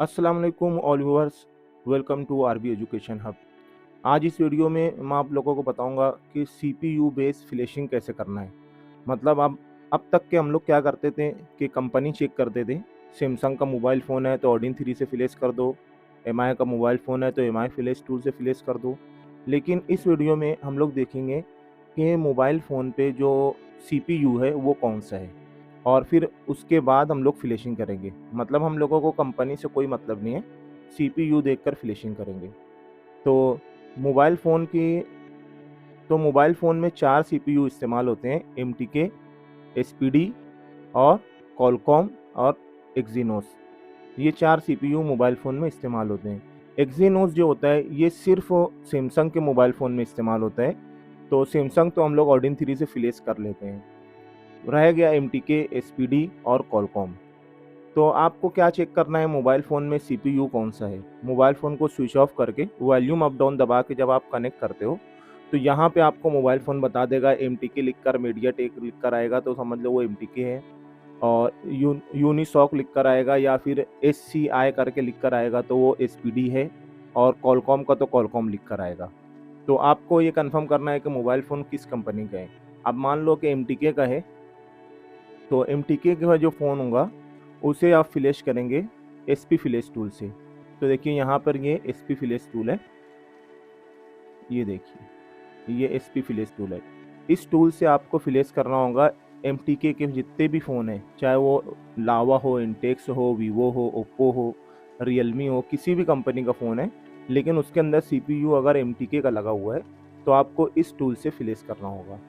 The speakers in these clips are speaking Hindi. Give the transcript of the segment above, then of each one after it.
अस्सलाम वालेकुम all viewers, welcome to RB education hub. आज इस वीडियो में मैं आप लोगों को बताऊंगा कि सीपीयू बेस्ड फ्लैशिंग कैसे करना है। मतलब अब तक के हम लोग क्या करते थे कि कंपनी चेक करते थे। सैमसंग का मोबाइल फ़ोन है तो ऑडिन 3 से फ्लैश कर दो, एमआई का मोबाइल फ़ोन है तो एमआई फ्लैश टूल से फ्लैश कर दो। लेकिन इस वीडियो में हम लोग देखेंगे कि मोबाइल फ़ोन पे जो सीपीयू है वो कौन सा है, और फिर उसके बाद हम लोग फ्लैशिंग करेंगे। मतलब हम लोगों को कंपनी से कोई मतलब नहीं है, सीपीयू देखकर फ्लैशिंग करेंगे। तो मोबाइल फ़ोन की मोबाइल फ़ोन में 4 सीपीयू इस्तेमाल होते हैं, एमटीके, एसपीडी और क्वालकॉम और एक्सिनोस। ये 4 सीपीयू मोबाइल फ़ोन में इस्तेमाल होते हैं। एक्सिनोस जो होता है ये सिर्फ़ सैमसंग के मोबाइल फ़ोन में इस्तेमाल होता है। तो सैमसंग तो हम लोग ऑर्डिन 3 से फ्लैश कर लेते हैं। रह गया एमटीके, एसपीडी और क्वालकॉम। तो आपको क्या चेक करना है, मोबाइल फ़ोन में सीपीयू कौन सा है। मोबाइल फ़ोन को स्विच ऑफ करके वॉल्यूम अप डाउन दबा के जब आप कनेक्ट करते हो तो यहाँ पे आपको मोबाइल फ़ोन बता देगा। एमटीके लिखकर, मीडियाटेक लिखकर आएगा तो समझ लो वो एमटीके है, और यूनिसॉक लिखकर आएगा या फिर एससीआई करके लिखकर आएगा तो वो एसपीडी है, और क्वालकॉम का तो क्वालकॉम लिखकर आएगा। तो आपको ये कंफर्म करना है कि मोबाइल फ़ोन किस कंपनी का है। अब मान लो कि एमटीके का है तो एमटीके का जो फ़ोन होगा उसे आप फ्लैश करेंगे एसपी फ्लैश टूल से। तो देखिए यहाँ पर ये एसपी फ्लैश टूल है, ये देखिए ये एसपी फ्लैश टूल है। इस टूल से आपको फ्लैश करना होगा एमटीके के जितने भी फ़ोन हैं, चाहे वो लावा हो, इंटेक्स हो, वीवो हो, ओप्पो हो, रियलमी हो, किसी भी कंपनी का फ़ोन है, लेकिन उसके अंदर सीपीयू अगर एमटीके का लगा हुआ है तो आपको इस टूल से फ्लैश करना होगा।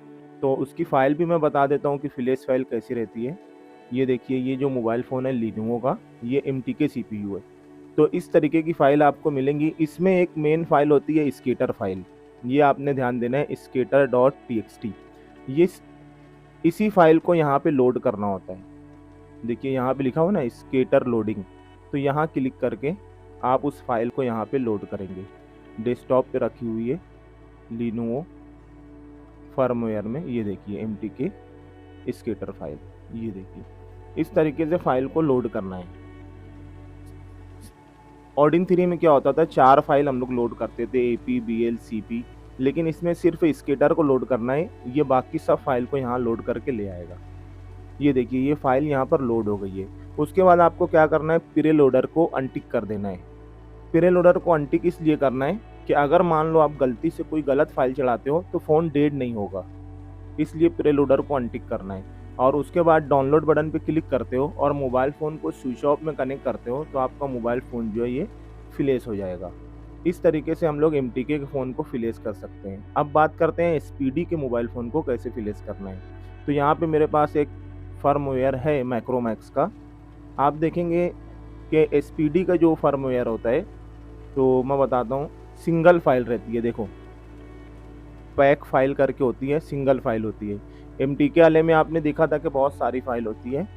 तो उसकी फ़ाइल भी मैं बता देता हूँ कि फ्लैश फ़ाइल कैसी रहती है। ये देखिए ये जो मोबाइल फ़ोन है लिनोवो का, ये एमटीके सीपीयू है। तो इस तरीके की फ़ाइल आपको मिलेंगी। इसमें एक मेन फ़ाइल होती है स्केटर फ़ाइल, ये आपने ध्यान देना है, स्केटर डॉट टीएक्सटी। ये इसी फ़ाइल को यहाँ पे लोड करना होता है। देखिए यहाँ पे लिखा हुआ ना स्केटर लोडिंग, तो यहाँ क्लिक करके आप उस फाइल को यहाँ पे लोड करेंगे। डेस्कटॉप पे रखी हुई है लिनोवो फर्मवेयर में, ये देखिए एमटीके स्केटर फाइल, ये देखिए इस तरीके से फाइल को लोड करना है। ऑर्डिन 3 में क्या होता था, 4 फाइल हम लोग लोड करते थे, एपी, बीएल, सीपी, लेकिन इसमें सिर्फ स्केटर को लोड करना है, ये बाकी सब फाइल को यहाँ लोड करके ले आएगा। ये देखिए ये फाइल यहाँ पर लोड हो गई है। उसके बाद आपको क्या करना है, प्री लोडर को अनटिक कर देना है। प्री लोडर को अनटिक इसलिए करना है कि अगर मान लो आप गलती से कोई गलत फाइल चलाते हो तो फ़ोन डेड नहीं होगा, इसलिए प्री लोडर को अनटिक करना है। और उसके बाद डाउनलोड बटन पे क्लिक करते हो और मोबाइल फ़ोन को स्विच ऑफ में कनेक्ट करते हो तो आपका मोबाइल फ़ोन जो है ये फ्लैश हो जाएगा। इस तरीके से हम लोग एमटीके के फ़ोन को फ्लैश कर सकते हैं। अब बात करते हैं एसपीडी के मोबाइल फ़ोन को कैसे फ्लैश करना है। तो यहाँ पे मेरे पास एक फर्मवेयर है मैक्रोमैक्स का। आप देखेंगे कि एसपीडी का जो फर्मवेयर होता है, तो मैं बताता हूँ, सिंगल फाइल रहती है। देखो पैक फाइल करके होती है, सिंगल फाइल होती है। एमटीके वाले में आपने देखा था कि बहुत सारी फाइल होती है,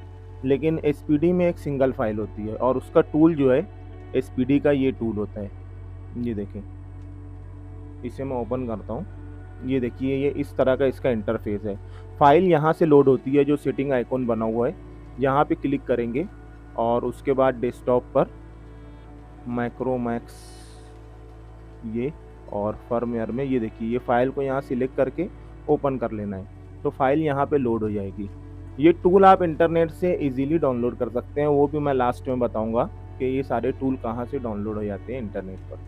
लेकिन एसपीडी में एक सिंगल फाइल होती है, और उसका टूल जो है एसपीडी का ये टूल होता है। ये देखें, इसे मैं ओपन करता हूँ, ये देखिए ये इस तरह का इसका इंटरफेस है। फाइल यहाँ से लोड होती है, जो सेटिंग आइकॉन बना हुआ है यहाँ पे क्लिक करेंगे और उसके बाद डेस्कटॉप पर मैक्रोमैक्स ये, और फर्मवेयर में ये देखिए ये फाइल को यहाँ सिलेक्ट करके ओपन कर लेना है, तो फाइल यहाँ पे लोड हो जाएगी। ये टूल आप इंटरनेट से इजीली डाउनलोड कर सकते हैं, वो भी मैं लास्ट में बताऊंगा कि ये सारे टूल कहाँ से डाउनलोड हो जाते हैं इंटरनेट पर।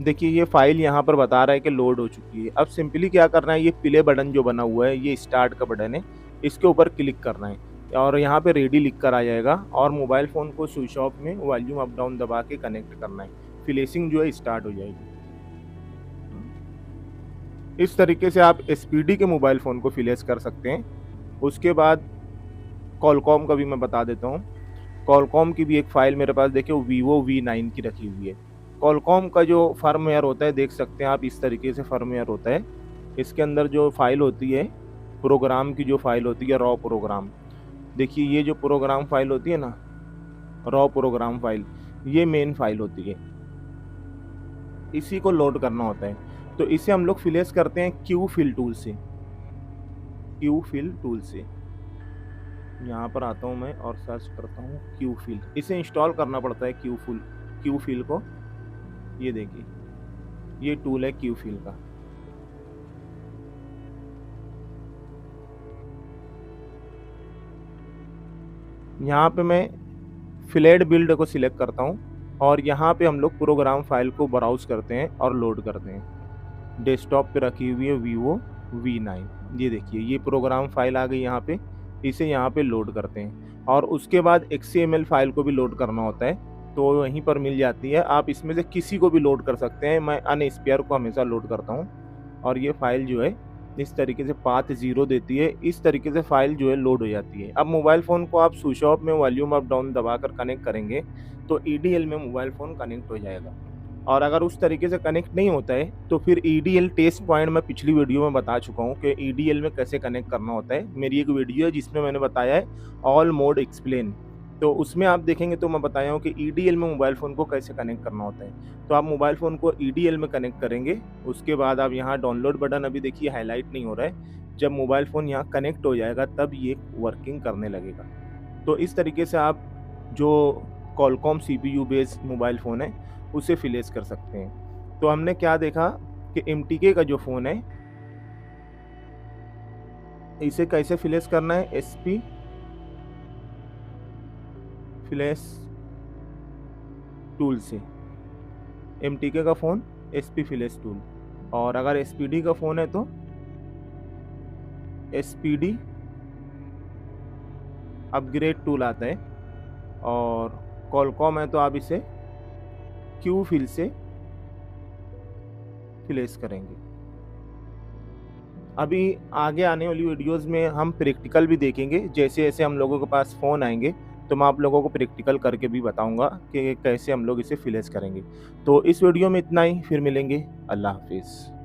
देखिए ये फाइल यहाँ पर बता रहा है कि लोड हो चुकी है। अब सिंपली क्या करना है, ये प्ले बटन जो बना हुआ है, ये स्टार्ट का बटन है, इसके ऊपर क्लिक करना है और यहाँ पे रेडी लिख कर आ जाएगा, और मोबाइल फ़ोन को स्विच ऑफ में वॉल्यूम अप डाउन दबा के कनेक्ट करना है। फ्लैशिंग जो है स्टार्ट हो जाएगी। इस तरीके से आप एसपीडी के मोबाइल फ़ोन को फ्लैश कर सकते हैं। उसके बाद क्वालकॉम का भी मैं बता देता हूँ। क्वालकॉम की भी एक फ़ाइल मेरे पास देखिए वीवो V9 की रखी हुई है। क्वालकॉम का जो फर्मवेयर होता है देख सकते हैं आप, इस तरीके से फर्मवेयर होता है। इसके अंदर जो फाइल होती है, प्रोग्राम की जो फाइल होती है, रॉ प्रोग्राम, देखिए ये जो प्रोग्राम फाइल होती है ना, रॉ प्रोग्राम फाइल, ये मेन फाइल होती है, इसी को लोड करना होता है। तो इसे हम लोग फ्लैश करते हैं क्यू फिल टूल से। क्यू फिल टूल से यहाँ पर आता हूँ मैं और सर्च करता हूँ क्यू फिल। इसे इंस्टॉल करना पड़ता है क्यू फिल को। ये देखिए, ये टूल है क्यू फिल का। यहाँ पे मैं फ्लैट बिल्ड को सिलेक्ट करता हूँ और यहाँ पे हम लोग प्रोग्राम फाइल को ब्राउज करते हैं और लोड करते हैं। डेस्कटॉप पे रखी हुई है वीवो V9। ये देखिए, ये प्रोग्राम फाइल आ गई यहाँ पे। इसे यहाँ पे लोड करते हैं और उसके बाद XML फाइल को भी लोड करना होता है, तो वहीं पर मिल जाती है। आप इसमें से किसी को भी लोड कर सकते हैं। मैं अनस्पेयर को हमेशा लोड करता हूँ और ये फाइल जो है इस तरीके से पाथ 0 देती है। इस तरीके से फाइल जो है लोड हो जाती है। अब मोबाइल फ़ोन को आप स्विच ऑफ में वॉल्यूम अप डाउन दबाकर कनेक्ट करेंगे तो EDL में मोबाइल फ़ोन कनेक्ट हो जाएगा। और अगर उस तरीके से कनेक्ट नहीं होता है तो फिर EDL टेस्ट पॉइंट मैं पिछली वीडियो में बता चुका हूँ कि EDL में कैसे कनेक्ट करना होता है। मेरी एक वीडियो है जिसमें मैंने बताया है ऑल मोड एक्सप्लेन, तो उसमें आप देखेंगे तो मैं बताया हूँ कि EDL में मोबाइल फ़ोन को कैसे कनेक्ट करना होता है। तो आप मोबाइल फ़ोन को EDL में कनेक्ट करेंगे, उसके बाद आप यहाँ डाउनलोड बटन अभी देखिए हाईलाइट नहीं हो रहा है। जब मोबाइल फ़ोन यहाँ कनेक्ट हो जाएगा तब ये वर्किंग करने लगेगा। तो इस तरीके से आप जो Qualcomm CPU based mobile phone है उसे फिलेस कर सकते हैं। तो हमने क्या देखा कि MTK का जो फ़ोन है इसे कैसे फिलेस करना है, SP फ्लैश टूल से। MTK का फ़ोन SP फ्लैश टूल, और अगर SPD का फ़ोन है तो SPD अपग्रेड टूल आता है, और क्वालकॉम है तो आप इसे क्यू फिल से फ्लैश करेंगे। अभी आगे आने वाली वीडियोस में हम प्रैक्टिकल भी देखेंगे। जैसे जैसे हम लोगों के पास फ़ोन आएंगे तो मैं आप लोगों को प्रैक्टिकल करके भी बताऊंगा कि कैसे हम लोग इसे फ्लैश करेंगे। तो इस वीडियो में इतना ही, फिर मिलेंगे। अल्लाह हाफिज़।